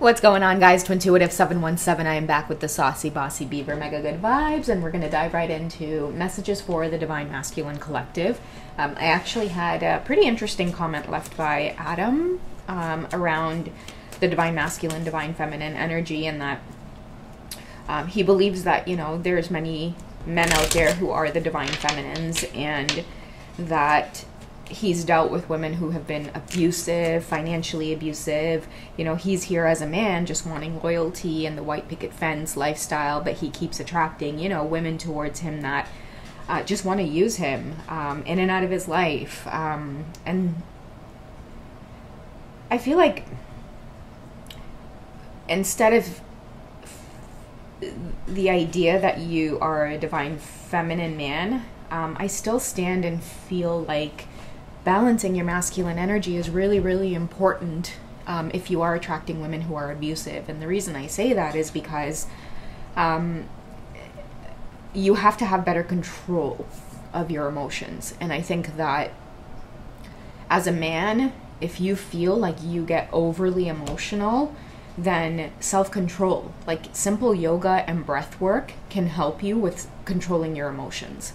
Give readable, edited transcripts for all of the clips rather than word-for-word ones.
What's going on, guys? Twintuitive 717. I am back with the Saucy Bossy Beaver Mega Good Vibes, and we're going to dive right into messages for the Divine Masculine Collective. I actually had a pretty interesting comment left by Adam around the Divine Masculine, Divine Feminine energy, and that he believes that, you know, there's many men out there who are the Divine Feminines, and that he's dealt with women who have been abusive, financially abusive. You know, he's here as a man just wanting loyalty and the white picket fence lifestyle, but he keeps attracting, you know, women towards him that just want to use him in and out of his life. And I feel like instead of the idea that you are a divine feminine man, I still stand and feel like balancing your masculine energy is really, really important if you are attracting women who are abusive. And the reason I say that is because you have to have better control of your emotions. And I think that as a man, if you feel like you get overly emotional, then self-control, like simple yoga and breath work, can help you with controlling your emotions.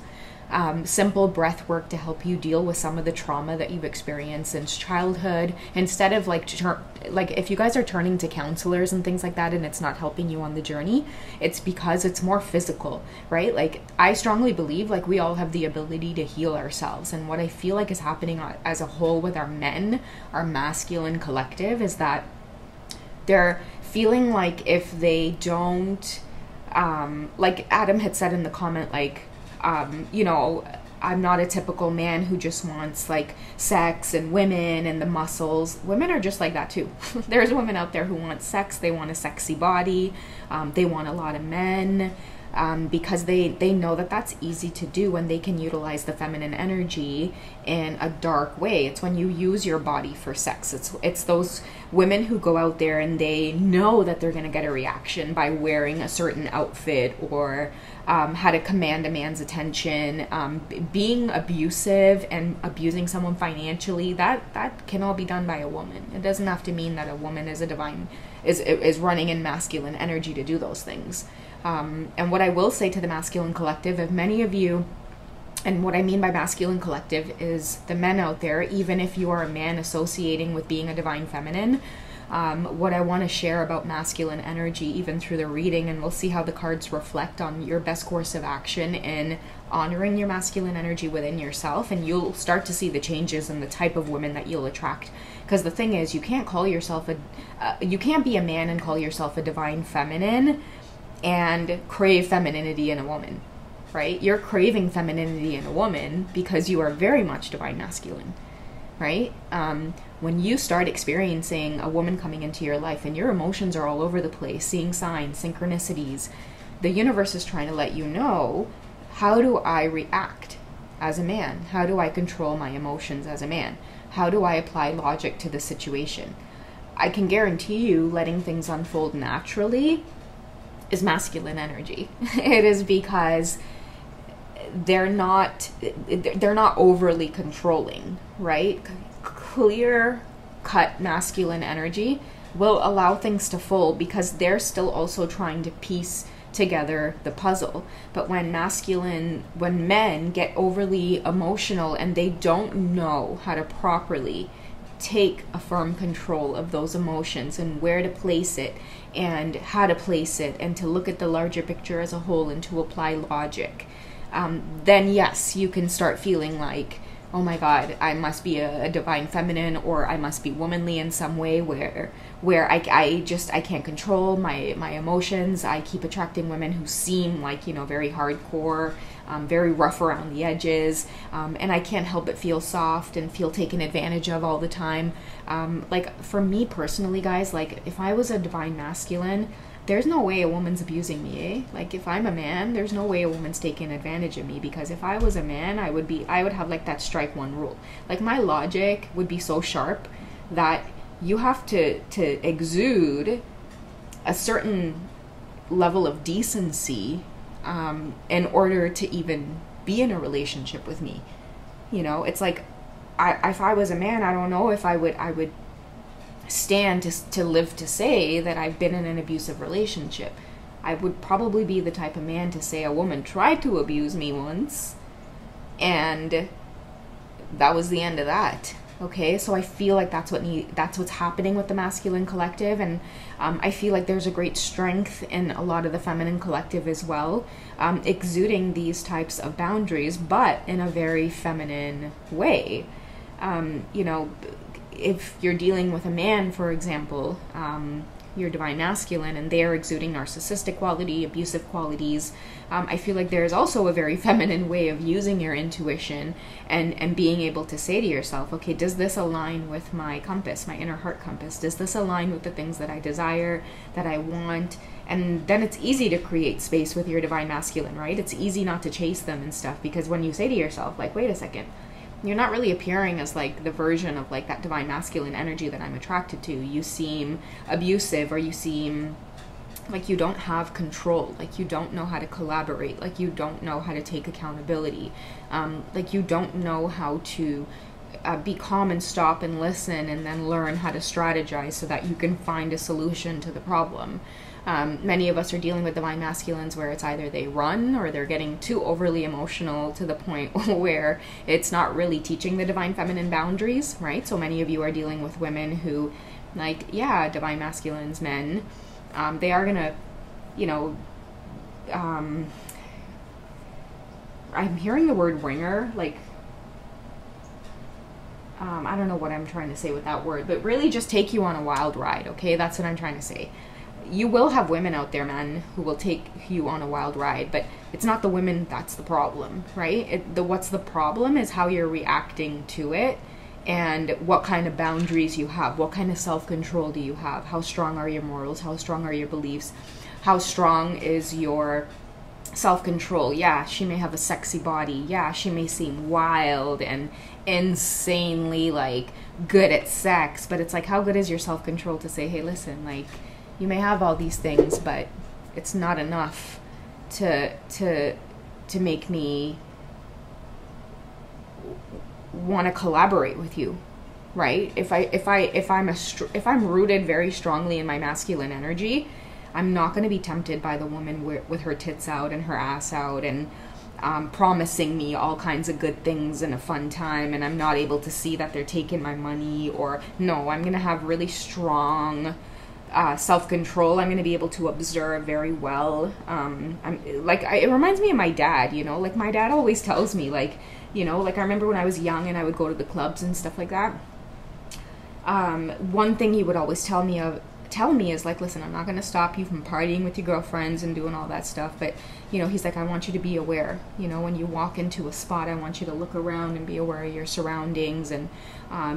Simple breath work to help you deal with some of the trauma that you've experienced since childhood, instead of like if you guys are turning to counselors and things like that and it's not helping you on the journey, it's because it's more physical, right? Like, I strongly believe like we all have the ability to heal ourselves, and what I feel like is happening as a whole with our men, our masculine collective, is that they're feeling like if they don't, like Adam had said in the comment, like, you know, I'm not a typical man who just wants like sex and women and the muscles. Women are just like that too. There's women out there who want sex, they want a sexy body, they want a lot of men, because they know that that's easy to do when they can utilize the feminine energy in a dark way. It's when you use your body for sex. It's those women who go out there and they know that they're going to get a reaction by wearing a certain outfit, or how to command a man's attention, being abusive and abusing someone financially. That can all be done by a woman. It doesn't have to mean that a woman is is running in masculine energy to do those things. And what I will say to the masculine collective, if many of you, and what I mean by masculine collective is the men out there, even if you are a man associating with being a divine feminine, what I want to share about masculine energy, even through the reading, and we'll see how the cards reflect on your best course of action in honoring your masculine energy within yourself, and you'll start to see the changes in the type of women that you'll attract. Because the thing is, you can't call yourself you can't be a man and call yourself a divine feminine and crave femininity in a woman, right? You're craving femininity in a woman because you are very much divine masculine, right? When you start experiencing a woman coming into your life and your emotions are all over the place, seeing signs, synchronicities, the universe is trying to let you know, how do I react as a man? How do I control my emotions as a man? How do I apply logic to the situation? I can guarantee you letting things unfold naturally is masculine energy. It is because they're not overly controlling, right? Clear cut masculine energy will allow things to fold because they're still also trying to piece together the puzzle. But when men get overly emotional and they don't know how to properly take a firm control of those emotions and where to place it and how to place it and to look at the larger picture as a whole and to apply logic, then yes, you can start feeling like, oh my God, I must be a divine feminine, or I must be womanly in some way where I can't control my emotions. I keep attracting women who seem like, you know, very hardcore, very rough around the edges, and I can't help but feel soft and feel taken advantage of all the time. Like, for me personally, guys, like, if I was a divine masculine, there's no way a woman's abusing me, eh? Like, if I'm a man, there's no way a woman's taking advantage of me, because if I was a man, I would have like that strike one rule. Like, my logic would be so sharp that you have to exude a certain level of decency in order to even be in a relationship with me. You know, it's like, if I was a man, I don't know if I would stand to live to say that I've been in an abusive relationship. I would probably be the type of man to say a woman tried to abuse me once, and that was the end of that. Okay, so I feel like that's what's happening with the masculine collective, and I feel like there's a great strength in a lot of the feminine collective as well, exuding these types of boundaries, but in a very feminine way. You know, if you're dealing with a man, for example, your divine masculine, and they're exuding narcissistic quality, abusive qualities, I feel like there is also a very feminine way of using your intuition and being able to say to yourself, okay, does this align with my compass, my inner heart compass? Does this align with the things that I desire, that I want? And then it's easy to create space with your divine masculine, right? It's easy not to chase them and stuff, because when you say to yourself, like, wait a second, you're not really appearing as like the version of like that divine masculine energy that I'm attracted to. You seem abusive, or you seem like you don't have control, like you don't know how to collaborate, like you don't know how to take accountability, like you don't know how to be calm and stop and listen and then learn how to strategize so that you can find a solution to the problem. Many of us are dealing with divine masculines where it's either they run or they're getting too overly emotional to the point where it's not really teaching the divine feminine boundaries, right? So many of you are dealing with women who, like, yeah, divine masculines, men, they are gonna, you know, I'm hearing the word ringer, like, I don't know what I'm trying to say with that word, but really just take you on a wild ride, okay? That's what I'm trying to say. You will have women out there, man, who will take you on a wild ride, but it's not the women that's the problem, right? What's the problem is how you're reacting to it, and what kind of boundaries you have, what kind of self-control do you have, how strong are your morals, how strong are your beliefs, how strong is your self-control. Yeah, she may have a sexy body, yeah, she may seem wild and insanely like good at sex, but it's like, how good is your self-control to say, hey, listen, like, you may have all these things, but it's not enough to make me want to collaborate with you, right? If I'm rooted very strongly in my masculine energy, I'm not going to be tempted by the woman with her tits out and her ass out and promising me all kinds of good things and a fun time, and I'm not able to see that they're taking my money. Or no, I'm going to have really strong self-control. I'm going to be able to observe very well. It reminds me of my dad, you know, like my dad always tells me, like, you know, like I remember when I was young and I would go to the clubs and stuff like that. One thing he would always tell me is like, listen, I'm not going to stop you from partying with your girlfriends and doing all that stuff, but, you know, he's like, I want you to be aware, you know, when you walk into a spot, I want you to look around and be aware of your surroundings. And,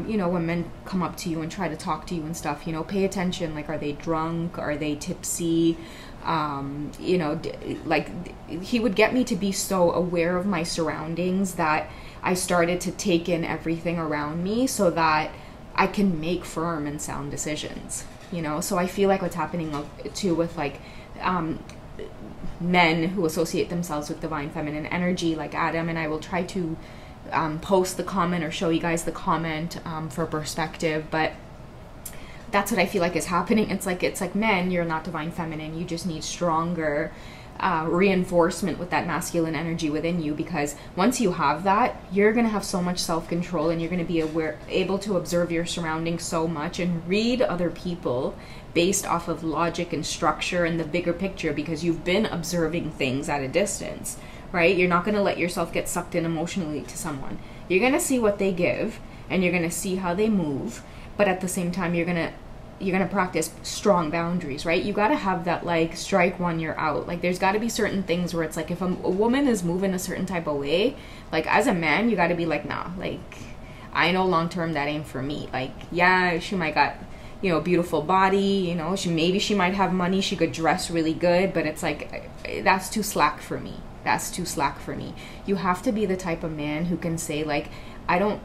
you know, when men come up to you and try to talk to you and stuff, you know, pay attention, like, are they drunk? Are they tipsy? You know, he would get me to be so aware of my surroundings that I started to take in everything around me so that I can make firm and sound decisions. You know, so I feel like what's happening too with like men who associate themselves with divine feminine energy, like Adam, and I will try to post the comment or show you guys the comment for perspective, but that's what I feel like is happening. It's like men, you're not divine feminine, you just need stronger reinforcement with that masculine energy within you, because once you have that, you're going to have so much self-control, and you're going to be able to observe your surroundings so much and read other people based off of logic and structure and the bigger picture, because you've been observing things at a distance, right? You're not going to let yourself get sucked in emotionally to someone. You're going to see what they give, and you're going to see how they move, but at the same time, you're going to practice strong boundaries, right? You got to have that, like, strike one, you're out. Like, there's got to be certain things where it's like, if a woman is moving a certain type of way, like, as a man, you got to be like, nah, like, I know long-term that ain't for me. Like, yeah, she might got, you know, a beautiful body, you know, she might have money, she could dress really good, but it's like, that's too slack for me. That's too slack for me. You have to be the type of man who can say, like, I don't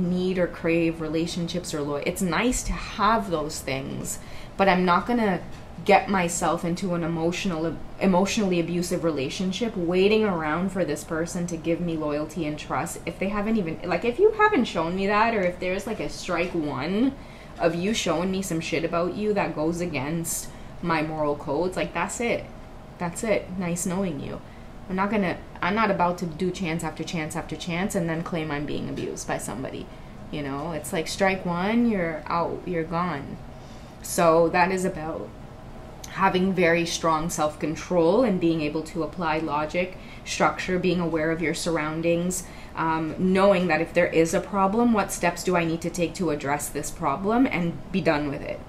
need or crave relationships or loyalty. It's nice to have those things, but I'm not going to get myself into an emotionally abusive relationship waiting around for this person to give me loyalty and trust if they haven't even, like, if you haven't shown me that, or if there's like a strike one of you showing me some shit about you that goes against my moral codes, like, that's it. That's it. Nice knowing you. I'm not about to do chance after chance after chance and then claim I'm being abused by somebody. You know, it's like strike one, you're out, you're gone. So that is about having very strong self-control and being able to apply logic, structure, being aware of your surroundings, knowing that if there is a problem, what steps do I need to take to address this problem and be done with it.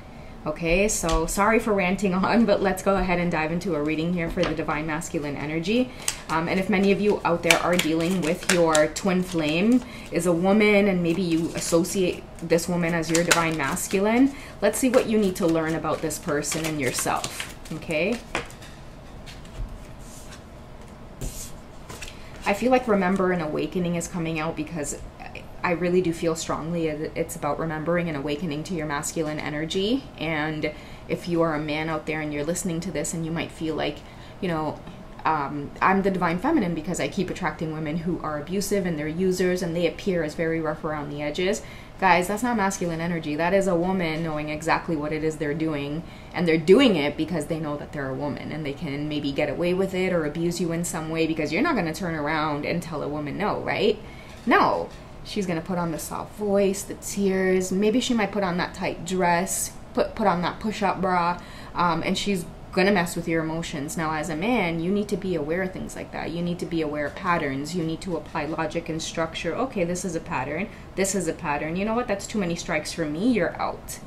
Okay, so sorry for ranting on, but let's go ahead and dive into a reading here for the Divine Masculine energy. And if many of you out there are dealing with your twin flame is a woman, and maybe you associate this woman as your Divine Masculine, let's see what you need to learn about this person and yourself. Okay? I feel like Remember and Awakening is coming out because I really do feel strongly it's about remembering and awakening to your masculine energy. And if you are a man out there and you're listening to this and you might feel like, you know, I'm the Divine Feminine because I keep attracting women who are abusive and they're users and they appear as very rough around the edges. Guys, that's not masculine energy. That is a woman knowing exactly what it is they're doing, and they're doing it because they know that they're a woman and they can maybe get away with it or abuse you in some way, because you're not going to turn around and tell a woman no, right? No. She's going to put on the soft voice, the tears. Maybe she might put on that tight dress, put on that push-up bra, and she's going to mess with your emotions. Now, as a man, you need to be aware of things like that. You need to be aware of patterns. You need to apply logic and structure. Okay, this is a pattern. This is a pattern. You know what? That's too many strikes for me. You're out.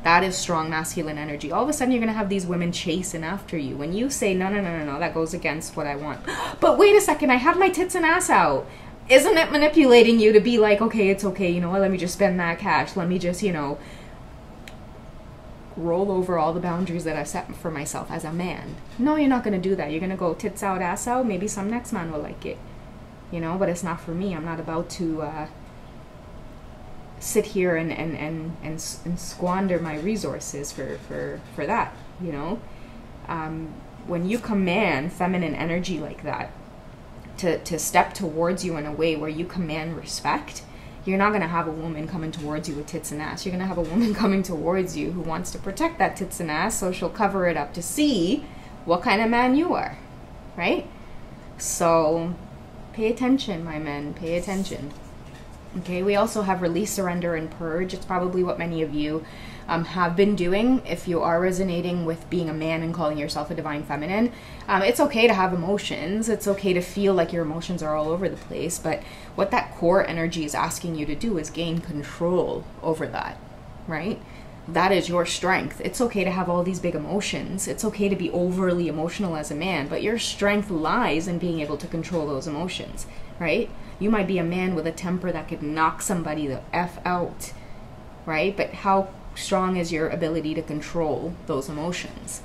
That is strong masculine energy. All of a sudden, you're going to have these women chasing after you. When you say, no, no, no, no, no, that goes against what I want. But wait a second, I have my tits and ass out. Isn't it manipulating you to be like, okay, it's okay, you know what, let me just spend that cash. Let me just, you know, roll over all the boundaries that I've set for myself as a man. No, you're not going to do that. You're going to go tits out, ass out. Maybe some next man will like it, you know, but it's not for me. I'm not about to sit here and squander my resources for that, you know. When you command feminine energy like that, to step towards you in a way where you command respect, you're not going to have a woman coming towards you with tits and ass. You're going to have a woman coming towards you who wants to protect that tits and ass, so she'll cover it up to see what kind of man you are, right? So pay attention, my men, pay attention. Okay, we also have Release, Surrender, and Purge. It's probably what many of you have been doing. If you are resonating with being a man and calling yourself a Divine Feminine, it's okay to have emotions. It's okay to feel like your emotions are all over the place. But what that core energy is asking you to do is gain control over that, right? That is your strength. It's okay to have all these big emotions. It's okay to be overly emotional as a man, but your strength lies in being able to control those emotions, right? You might be a man with a temper that could knock somebody the F out, right? But how strong is your ability to control those emotions,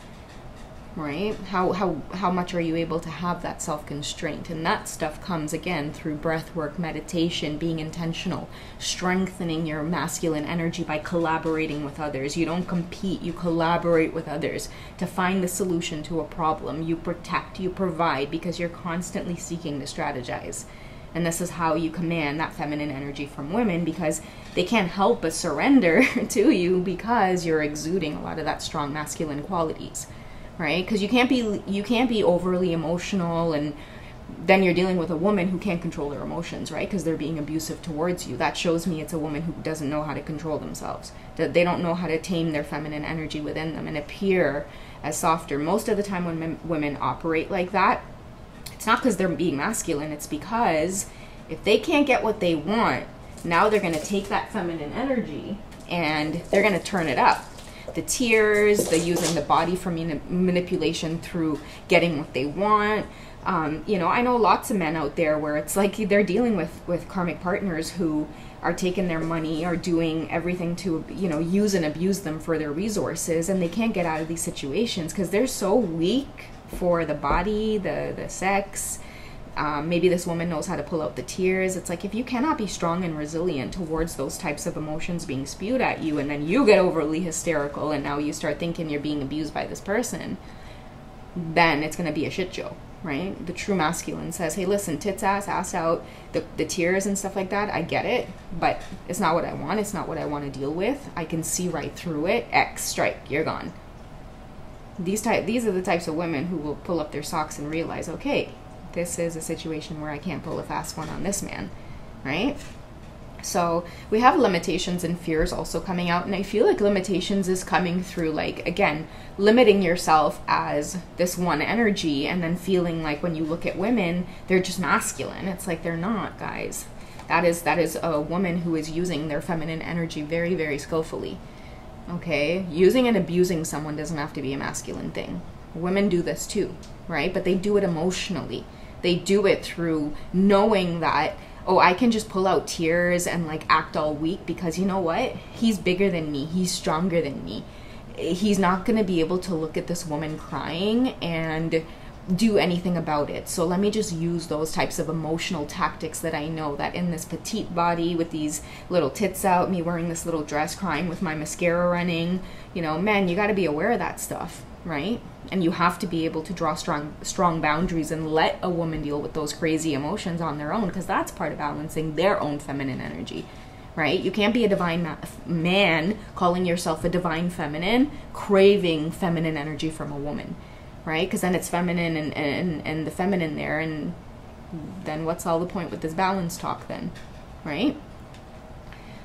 right? How much are you able to have that self-constraint? And that stuff comes, again, through breath work, meditation, being intentional, strengthening your masculine energy by collaborating with others. You don't compete, you collaborate with others to find the solution to a problem. You protect, you provide, because you're constantly seeking to strategize. And this is how you command that feminine energy from women, because they can't help but surrender to you because you're exuding a lot of that strong masculine qualities, right? Because you can't be overly emotional, and then you're dealing with a woman who can't control their emotions, right? Because they're being abusive towards you. That shows me it's a woman who doesn't know how to control themselves, that they don't know how to tame their feminine energy within them and appear as softer. Most of the time when women operate like that, it's not because they're being masculine, it's because if they can't get what they want, now they're going to take that feminine energy and they're going to turn it up. The tears, the using the body for manipulation through getting what they want. You know, I know lots of men out there where it's like they're dealing with karmic partners who are taking their money or doing everything to, you know, use and abuse them for their resources, and they can't get out of these situations because they're so weak for the body, the sex. Maybe this woman knows how to pull out the tears. It's like, if you cannot be strong and resilient towards those types of emotions being spewed at you, and then you get overly hysterical and now you start thinking you're being abused by this person, then it's going to be a shit show, right? The true masculine says, hey, listen, tits ass out, the tears and stuff like that, I get it, but it's not what I want. It's not what I want to deal with. I can see right through it. X, strike, you're gone. These are the types of women who will pull up their socks and realize, okay, this is a situation where I can't pull a fast one on this man, right? So we have limitations and fears also coming out, and I feel like limitations is coming through, like, again, limiting yourself as this one energy, and then feeling like when you look at women, they're just masculine. It's like they're not, guys. That is a woman who is using their feminine energy very, very skillfully. Okay? Using and abusing someone doesn't have to be a masculine thing. Women do this too, right? But they do it emotionally. They do it through knowing that, oh, I can just pull out tears and like act all weak because you know what? He's bigger than me. He's stronger than me. He's not going to be able to look at this woman crying and do anything about it. So let me just use those types of emotional tactics that I know that in this petite body with these little tits out, me wearing this little dress, crying with my mascara running, you know, men, you got to be aware of that stuff, right? And you have to be able to draw strong boundaries and let a woman deal with those crazy emotions on their own, because that's part of balancing their own feminine energy, right? You can't be a divine man calling yourself a divine feminine, craving feminine energy from a woman, right? Because then it's feminine and the feminine there, and then what's all the point with this balance talk then, right?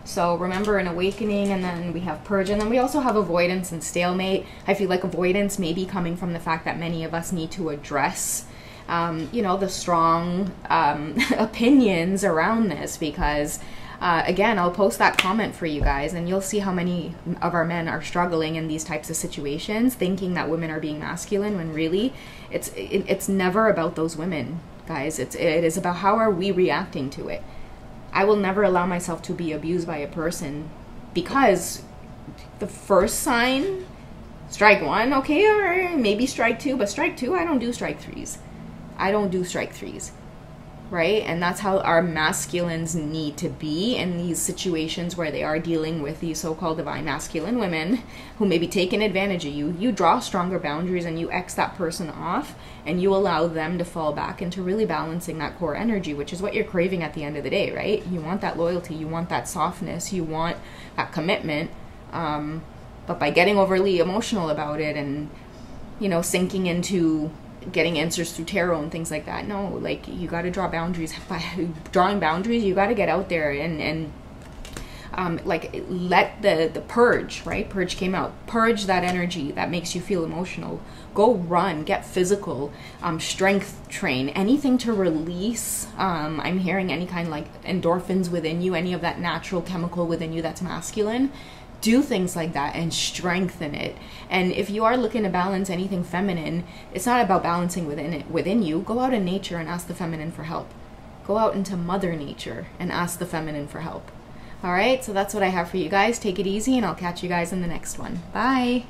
So remember, an awakening, and then we have purge, and then we also have avoidance and stalemate. I feel like avoidance may be coming from the fact that many of us need to address, you know, the strong opinions around this, because again, I'll post that comment for you guys, and you'll see how many of our men are struggling in these types of situations, thinking that women are being masculine, when really it's never about those women, guys. It is about how are we reacting to it. I will never allow myself to be abused by a person, because the first sign, strike one, okay, or maybe strike two, but strike two, I don't do strike threes. I don't do strike threes, right? And that's how our masculines need to be in these situations where they are dealing with these so-called divine masculine women who may be taking advantage of you. You draw stronger boundaries and you X that person off, and you allow them to fall back into really balancing that core energy, which is what you're craving at the end of the day, right? You want that loyalty, you want that softness, you want that commitment, but by getting overly emotional about it and, you know, sinking into getting answers through tarot and things like that, no, like, you got to draw boundaries. By drawing boundaries, you got to get out there and like, let the purge, right? Purge came out. Purge that energy that makes you feel emotional. Go run, get physical, strength train, anything to release. I'm hearing any kind of like endorphins within you, any of that natural chemical within you that's masculine. Do things like that and strengthen it. And if you are looking to balance anything feminine, it's not about balancing within you. Go out in nature and ask the feminine for help. Go out into Mother Nature and ask the feminine for help. All right, so that's what I have for you guys. Take it easy, and I'll catch you guys in the next one. Bye.